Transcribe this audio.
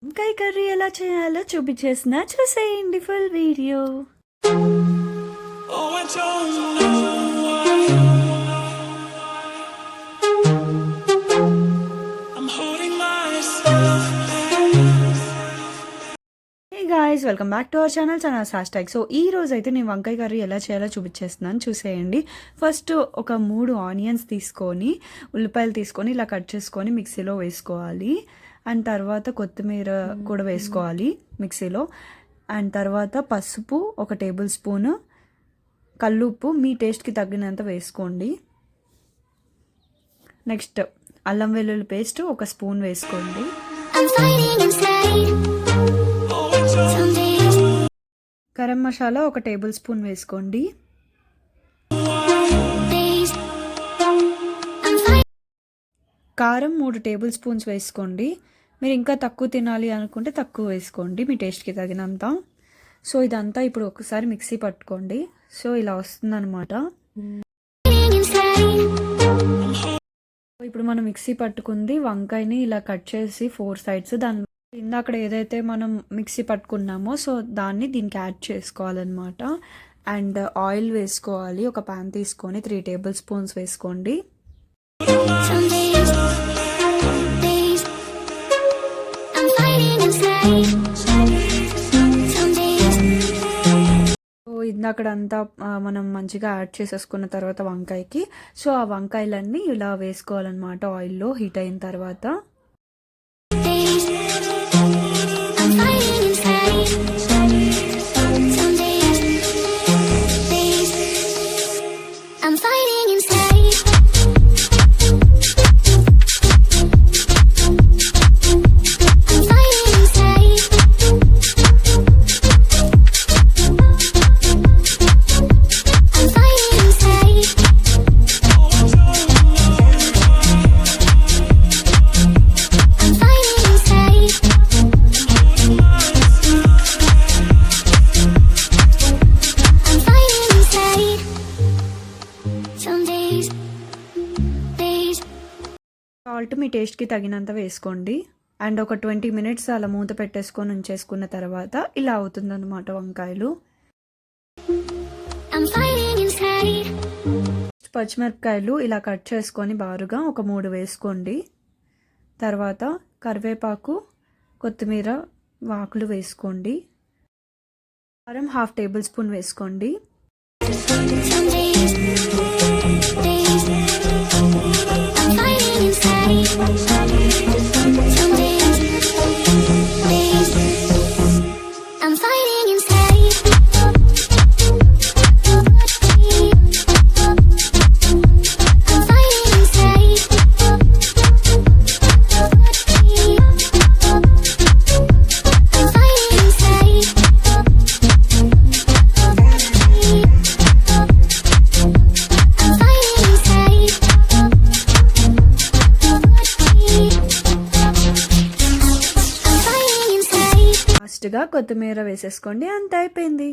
వంకాయ కర్రీ ఎలా చేయాలో చూపించేసిన చూసేయండి full video. Guys, welcome back to our channel చనాస్ హ్యాష్ట్యాగ్. సో ఈ రోజు అయితే నేను వంకాయ కర్రీ ఎలా చేయాలో చూపించేస్తున్నాను, చూసేయండి. ఫస్ట్ ఒక 3 ఆనియన్స్ తీసుకొని, ఉల్లిపాయలు తీసుకొని ఇలా కట్ చేసుకొని మిక్సీలో వేసుకోవాలి. అండ్ తర్వాత కొత్తిమీర కూడా వేసుకోవాలి మిక్సీలో. అండ్ తర్వాత పసుపు 1 టేబుల్ స్పూను, కల్లుప్పు మీ టేస్ట్కి తగ్గినంత వేసుకోండి. నెక్స్ట్ అల్లం వెల్లుల్లి పేస్ట్ 1 స్పూన్ వేసుకోండి. గరం మసాలా 1 టేబుల్ స్పూన్ వేసుకోండి. కారం 3 టేబుల్ స్పూన్స్ వేసుకోండి. మీరు ఇంకా తక్కువ తినాలి అనుకుంటే తక్కువ వేసుకోండి, మీ టేస్ట్కి తగినంత. సో ఇదంతా ఇప్పుడు ఒకసారి మిక్సీ పట్టుకోండి. సో ఇలా వస్తుందన్నమాట. ఇప్పుడు మనం మిక్సీ పట్టుకుంది వంకాయని ఇలా కట్ చేసి 4 సైడ్స్, దాని ఇందాక ఏదైతే మనం మిక్సీ పట్టుకున్నామో సో దాన్ని దీనికి యాడ్ చేసుకోవాలన్నమాట. అండ్ ఆయిల్ వేసుకోవాలి. ఒక ప్యాన్ తీసుకొని 3 టేబుల్ స్పూన్స్ వేసుకోండి. ఇందాకడంతా మనం మంచిగా యాడ్ చేసేసుకున్న తర్వాత వంకాయకి, సో ఆ వంకాయలన్నీ ఇలా వేసుకోవాలన్నమాట ఆయిల్లో హీట్ అయిన తర్వాత. సాల్ట్ మీ టేస్ట్కి తగినంత వేసుకోండి. అండ్ ఒక 20 మినిట్స్ అలా మూత పెట్టేసుకొని ఉంచేసుకున్న తర్వాత ఇలా అవుతుందన్నమాట వంకాయలు. పచ్చిమిరపకాయలు ఇలా కట్ చేసుకొని బారుగా ఒక 3 వేసుకోండి. తర్వాత కరివేపాకు, కొత్తిమీర ఆకులు వేసుకోండి. కారం 1/2 టేబుల్ స్పూన్ వేసుకోండి. లాస్ట్గా కొత్తిమీర వేసేసుకోండి, అంత అయిపోయింది.